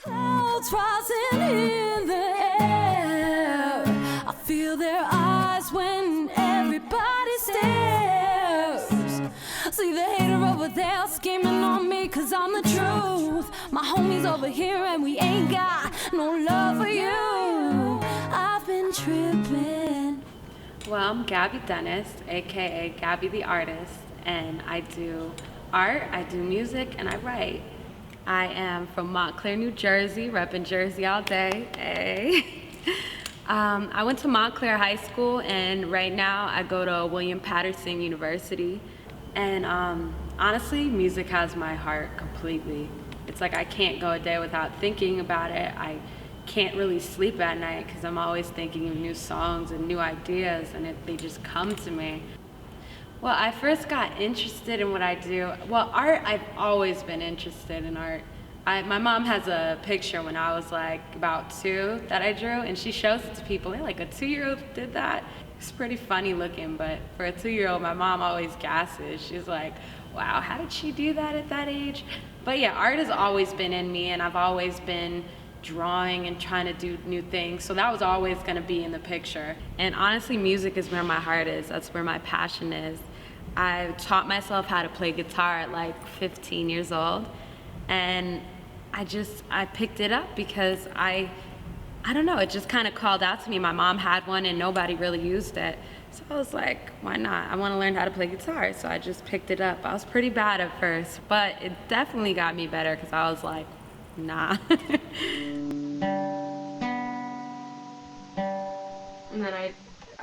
Clouds rising in the air, I feel their eyes when everybody stares. See the hater over there scheming on me, cause I'm the truth. My homies over here and we ain't got no love for you. I've been tripping. Well, I'm Gabi Dennis, aka Gabi The Artist, and I do art, I do music, and I write. I am from Montclair, New Jersey, repping Jersey all day. Hey. I went to Montclair High School, and right now I go to William Paterson University. And honestly, music has my heart completely. It's like I can't go a day without thinking about it. I can't really sleep at night because I'm always thinking of new songs and new ideas, and they just come to me. Well, I first got interested in what I do. Well, art, I've always been interested in art. My mom has a picture when I was like about 2 that I drew, and she shows it to people. They're like, a 2-year-old did that? It's pretty funny looking, but for a 2-year-old, my mom always gasses. She's like, wow, how did she do that at that age? But yeah, art has always been in me, and I've always been drawing and trying to do new things. So that was always gonna be in the picture. And honestly, music is where my heart is. That's where my passion is. I taught myself how to play guitar at like 15 years old, and I picked it up because I don't know, it just kind of called out to me. My mom had one and nobody really used it. So I was like, why not? I want to learn how to play guitar. So I just picked it up. I was pretty bad at first, but it definitely got me better because I was like, nah. And then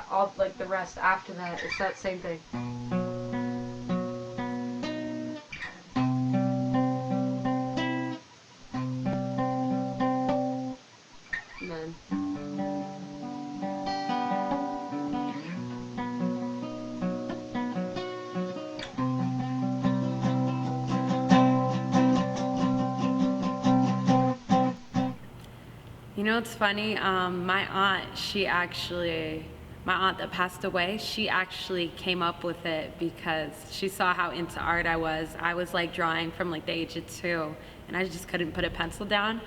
all like the rest after that, it's that same thing. You know, it's funny, my aunt that passed away, she actually came up with it because she saw how into art I was. I was like drawing from like the age of 2, and I just couldn't put a pencil down.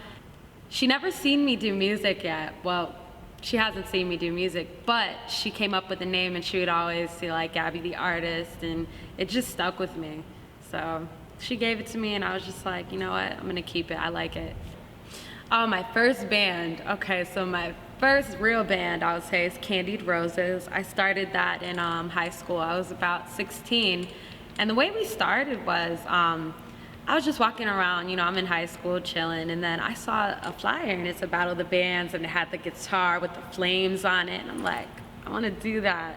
She never seen me do music yet. Well, she hasn't seen me do music, but she came up with the name, and she would always say like Gabi The Artist, and it just stuck with me. So she gave it to me, and I was just like, you know what, I'm gonna keep it, I like it. Oh, my first band. Okay, so my first real band, I would say, is Candied Roses. I started that in high school. I was about 16. And the way we started was, I was just walking around, you know, I'm in high school chilling, and then I saw a flyer, and it's a Battle of the Bands, and it had the guitar with the flames on it, and I'm like, I want to do that.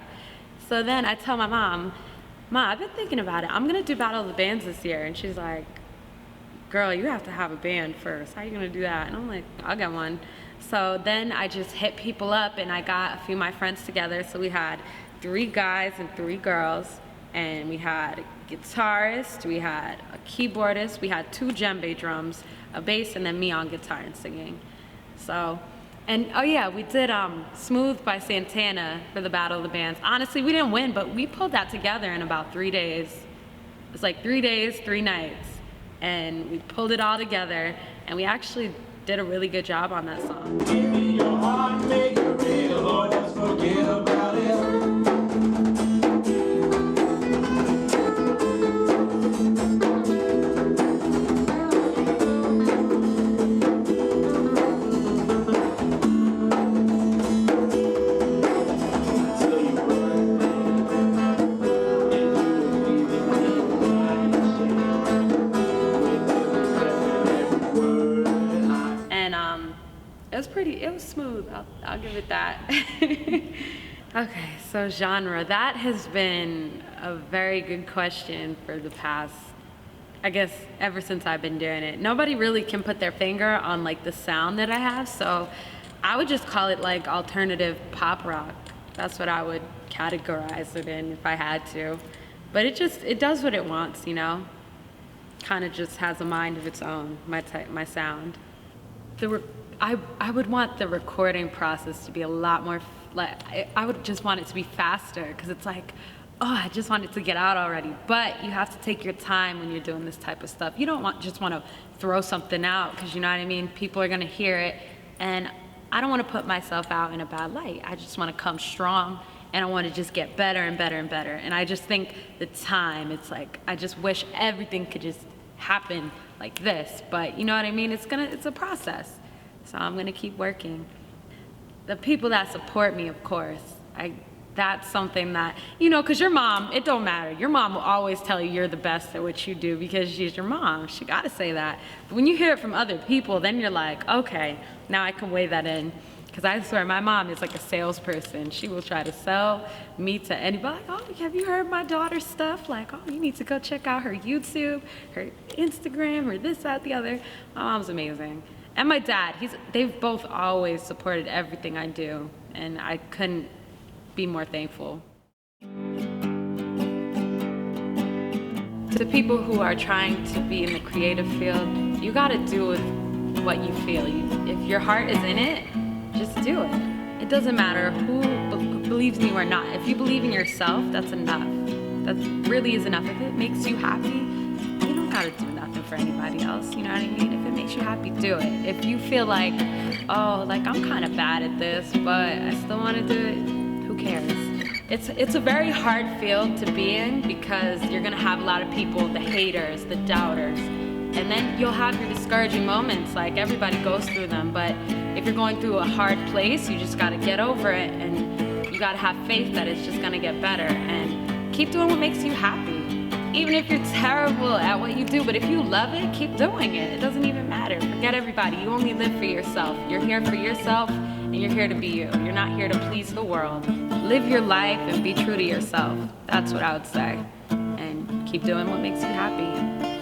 So then I tell my mom, I've been thinking about it. I'm going to do Battle of the Bands this year. And she's like, girl, you have to have a band first. How are you gonna do that? And I'm like, I'll get one. So then I just hit people up, and I got a few of my friends together. So we had 3 guys and 3 girls, and we had a guitarist, we had a keyboardist, we had 2 djembe drums, a bass, and then me on guitar and singing. So, and oh yeah, we did Smooth by Santana for the Battle of the Bands. Honestly, we didn't win, but we pulled that together in about 3 days. It was like 3 days, 3 nights. And we pulled it all together, and we actually did a really good job on that song. Give me your heart, make it real, or just forget about it. It was smooth, I'll give it that. Okay, so genre, that has been a very good question for the past, I guess, ever since I've been doing it. Nobody really can put their finger on like the sound that I have, so I would just call it like alternative pop rock. That's what I would categorize it in if I had to. But it does what it wants, you know? Kind of just has a mind of its own, my sound. I would want the recording process to be a lot more, like, I would just want it to be faster, because it's like, I just want it to get out already. But you have to take your time when you're doing this type of stuff. You don't just want to throw something out, because you know what I mean? People are going to hear it. And I don't want to put myself out in a bad light. I just want to come strong, and I want to just get better and better and better. And I just think the time, it's like, I just wish everything could just happen like this. But you know what I mean? It's a process. So I'm going to keep working. The people that support me, of course, that's something that, you know, because your mom, it don't matter. Your mom will always tell you you're the best at what you do because she's your mom. She got to say that. But when you hear it from other people, then you're like, okay, now I can weigh that in. Because I swear, my mom is like a salesperson. She will try to sell me to anybody. Oh, have you heard my daughter's stuff? Like, oh, you need to go check out her YouTube, her Instagram, or this, that, the other. My mom's amazing. And my dad, they've both always supported everything I do. And I couldn't be more thankful. To people who are trying to be in the creative field, you gotta do with what you feel. If your heart is in it, just do it. It doesn't matter who believes in you or not. If you believe in yourself, that's enough. That really is enough. If it makes you happy, you don't gotta do nothing for anybody else, you know what I mean? If it makes you happy, do it. If you feel like, oh, like I'm kind of bad at this, but I still wanna do it, who cares? It's a very hard field to be in, because you're gonna have a lot of people, the haters, the doubters, and then you'll have your discouraging moments, like everybody goes through them. But if you're going through a hard place, you just gotta get over it, and you gotta have faith that it's just gonna get better, and keep doing what makes you happy. Even if you're terrible at what you do, but if you love it, keep doing it. It doesn't even matter. Forget everybody. You only live for yourself. You're here for yourself, and you're here to be you. You're not here to please the world. Live your life and be true to yourself. That's what I would say. And keep doing what makes you happy.